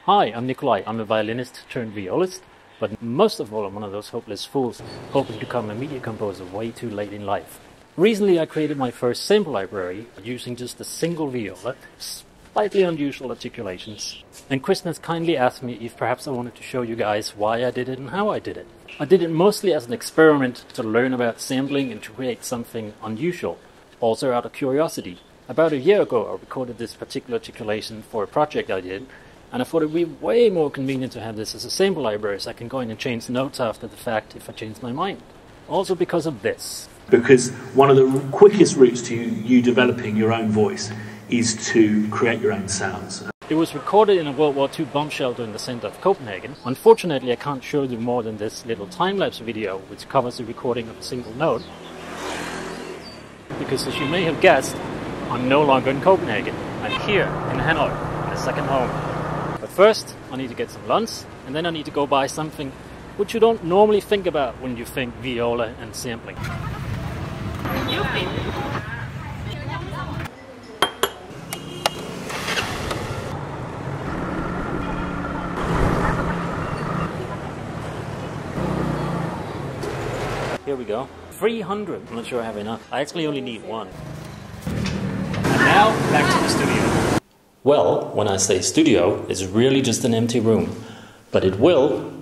Hi, I'm Nicolaj. I'm a violinist turned violist, but most of all I'm one of those hopeless fools hoping to become a media composer way too late in life. Recently I created my first sample library using just a single viola, slightly unusual articulations, and Kristen has kindly asked me if perhaps I wanted to show you guys why I did it and how I did it. I did it mostly as an experiment to learn about sampling and to create something unusual, also out of curiosity. About a year ago I recorded this particular articulation for a project I did, and I thought it would be way more convenient to have this as a sample library so I can go in and change notes after the fact if I change my mind. Also because of this. Because one of the quickest routes to you developing your own voice is to create your own sounds. It was recorded in a World War II bomb shelter in the center of Copenhagen. Unfortunately, I can't show you more than this little time-lapse video which covers the recording of a single note. Because as you may have guessed, I'm no longer in Copenhagen. I'm here in Hanoi, in a second home. But first, I need to get some lunch, and then I need to go buy something which you don't normally think about when you think viola and sampling. Here we go. 300. I'm not sure I have enough. I actually only need one. And now, back to the studio. Well, when I say studio, it's really just an empty room. But it will,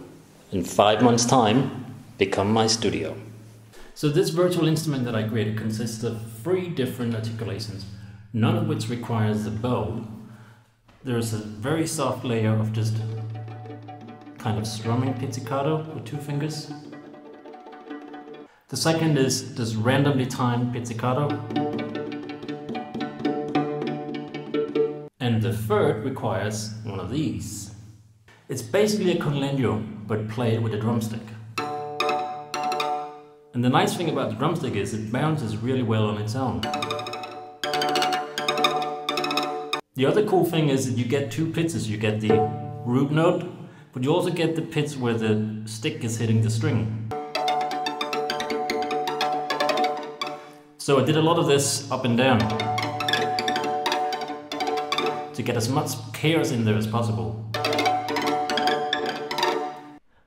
in 5 months' time, become my studio. So this virtual instrument that I created consists of 3 different articulations, none of which requires the bow. There's a very soft layer of just kind of strumming pizzicato with 2 fingers. The second is just randomly timed pizzicato. And the third requires one of these. It's basically a conlegno, but played with a drumstick. And the nice thing about the drumstick is it bounces really well on its own. The other cool thing is that you get 2 pitches. You get the root note, but you also get the pitch where the stick is hitting the string. So I did a lot of this up and down to get as much chaos in there as possible.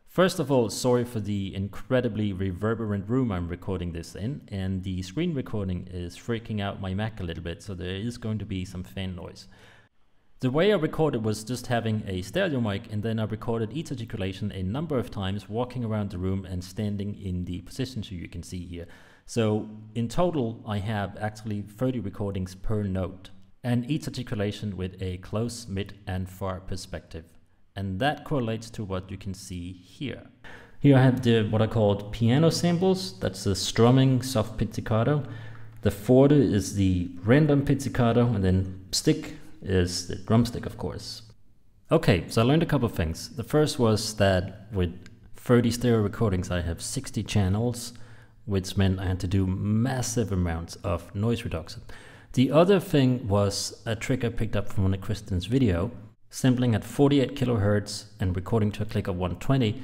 First of all, sorry for the incredibly reverberant room I'm recording this in, and the screen recording is freaking out my Mac a little bit, so there is going to be some fan noise. The way I recorded was just having a stereo mic, and then I recorded each articulation a number of times, walking around the room and standing in the positions you can see here. So in total, I have actually 30 recordings per note, and each articulation with a close, mid, and far perspective. And that correlates to what you can see here. Here I have what I called piano samples. That's the strumming soft pizzicato. The forte is the random pizzicato, and then stick is the drumstick, of course. Okay, so I learned a couple of things. The first was that with 30 stereo recordings, I have 60 channels, which meant I had to do massive amounts of noise reduction. The other thing was a trick I picked up from one of Kristen's video. Sampling at 48 kilohertz and recording to a click of 120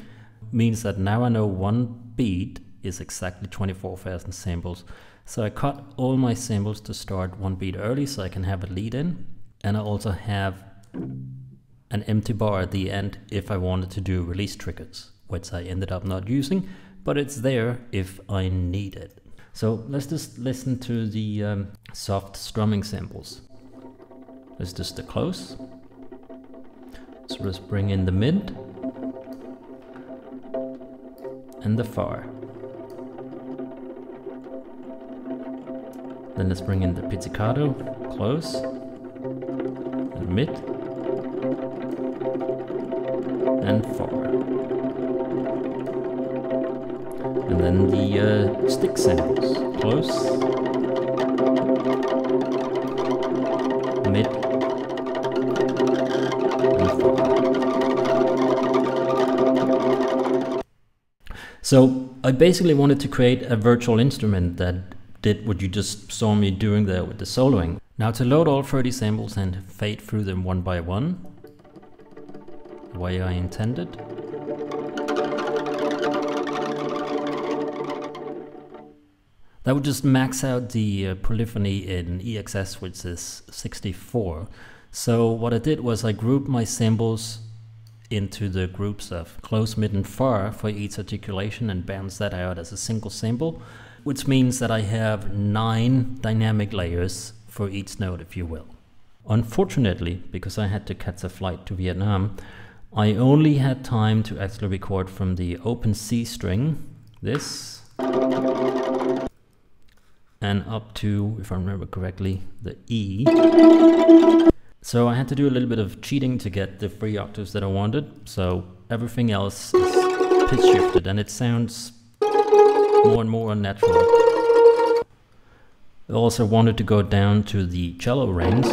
means that now I know one beat is exactly 24,000 samples. So I cut all my samples to start one beat early so I can have a lead in, and I also have an empty bar at the end if I wanted to do release triggers, which I ended up not using, but it's there if I need it. So let's just listen to the soft strumming samples. Let's just the close. So let's bring in the mid and the far. Then let's bring in the pizzicato, close, and mid, and far. And then the stick samples, close, mid, and far. So I basically wanted to create a virtual instrument that did what you just saw me doing there with the soloing. Now to load all 30 samples and fade through them one by one, the way I intended. That would just max out the polyphony in EXS, which is 64. So what I did was I grouped my samples into the groups of close, mid, and far for each articulation and balance that out as a single sample, which means that I have 9 dynamic layers for each note, if you will. Unfortunately, because I had to catch a flight to Vietnam, I only had time to actually record from the open C string, this, and up to, if I remember correctly, the E. So I had to do a little bit of cheating to get the 3 octaves that I wanted. So everything else is pitch shifted and it sounds more and more unnatural. I also wanted to go down to the cello range.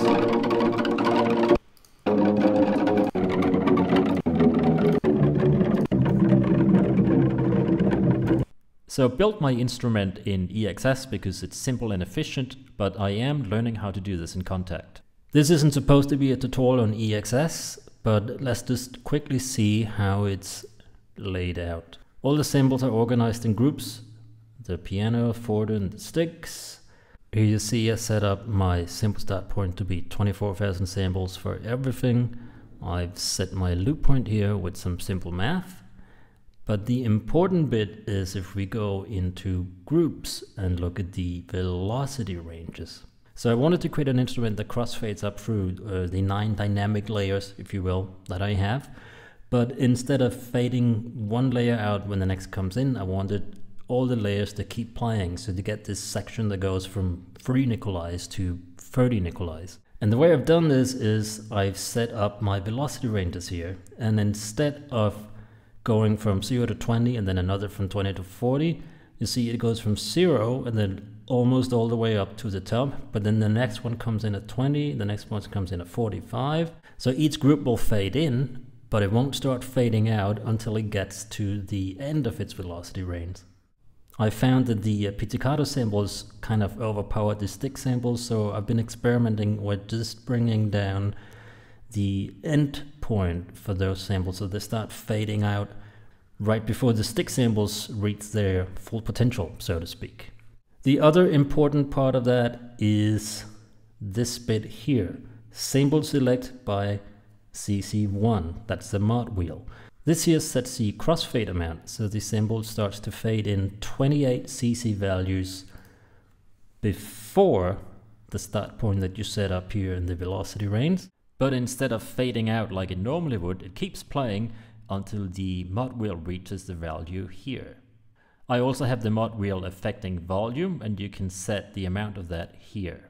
So I built my instrument in EXS because it's simple and efficient, but I am learning how to do this in Kontakt. This isn't supposed to be a tutorial on EXS, but let's just quickly see how it's laid out. All the samples are organized in groups. The piano, forte, and the sticks. Here you see I set up my simple start point to be 24,000 samples for everything. I've set my loop point here with some simple math. But the important bit is if we go into groups and look at the velocity ranges. So I wanted to create an instrument that crossfades up through the 9 dynamic layers, if you will, that I have. But instead of fading one layer out when the next comes in, I wanted all the layers to keep playing. So to get this section that goes from 3 Nicolajs to 30 Nicolajs. And the way I've done this is I've set up my velocity ranges here. And instead of going from 0 to 20 and then another from 20 to 40, you see it goes from 0 and then almost all the way up to the top, but then the next one comes in at 20, the next one comes in at 45. So each group will fade in, but it won't start fading out until it gets to the end of its velocity range. I found that the pizzicato samples kind of overpowered the stick samples, so I've been experimenting with just bringing down the end point for those samples so they start fading out right before the stick samples reach their full potential, so to speak. The other important part of that is this bit here, sample select by CC1, that's the mod wheel. This here sets the crossfade amount, so the sample starts to fade in 28 CC values before the start point that you set up here in the velocity range. But instead of fading out like it normally would, it keeps playing until the mod wheel reaches the value here. I also have the mod wheel affecting volume, and you can set the amount of that here.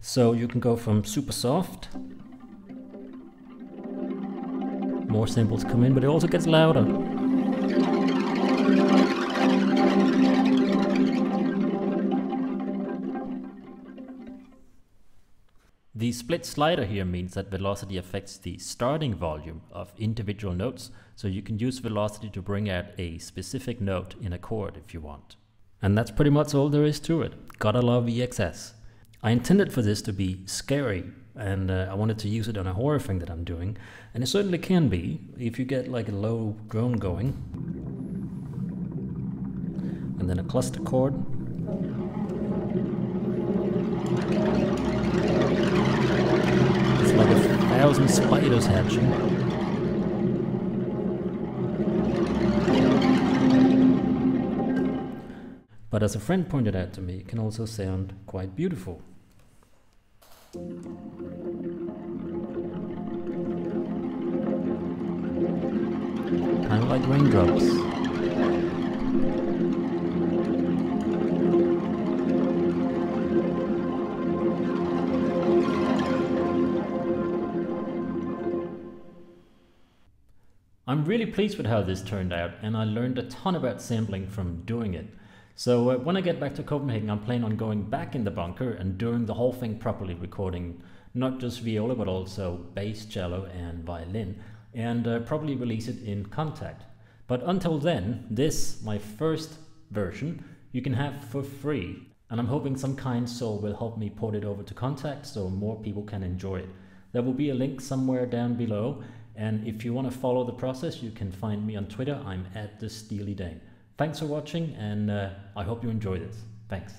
So you can go from super soft, more samples come in, but it also gets louder. The split slider here means that velocity affects the starting volume of individual notes, so you can use velocity to bring out a specific note in a chord if you want. And that's pretty much all there is to it. Gotta love EXS. I intended for this to be scary, and I wanted to use it on a horror thing that I'm doing, and it certainly can be if you get like a low drone going, and then a cluster chord. It's like 1,000 spiders hatching. But as a friend pointed out to me, it can also sound quite beautiful. Kind of like raindrops. I'm really pleased with how this turned out, and I learned a ton about sampling from doing it. So when I get back to Copenhagen, I'm planning on going back in the bunker and doing the whole thing properly, recording not just viola but also bass, cello and violin, and probably release it in Kontakt. But until then, this, my first version, you can have for free, and I'm hoping some kind soul will help me port it over to Kontakt so more people can enjoy it. There will be a link somewhere down below. And if you want to follow the process, you can find me on Twitter. I'm @TheSteelyDane. Thanks for watching, and I hope you enjoy this. Thanks.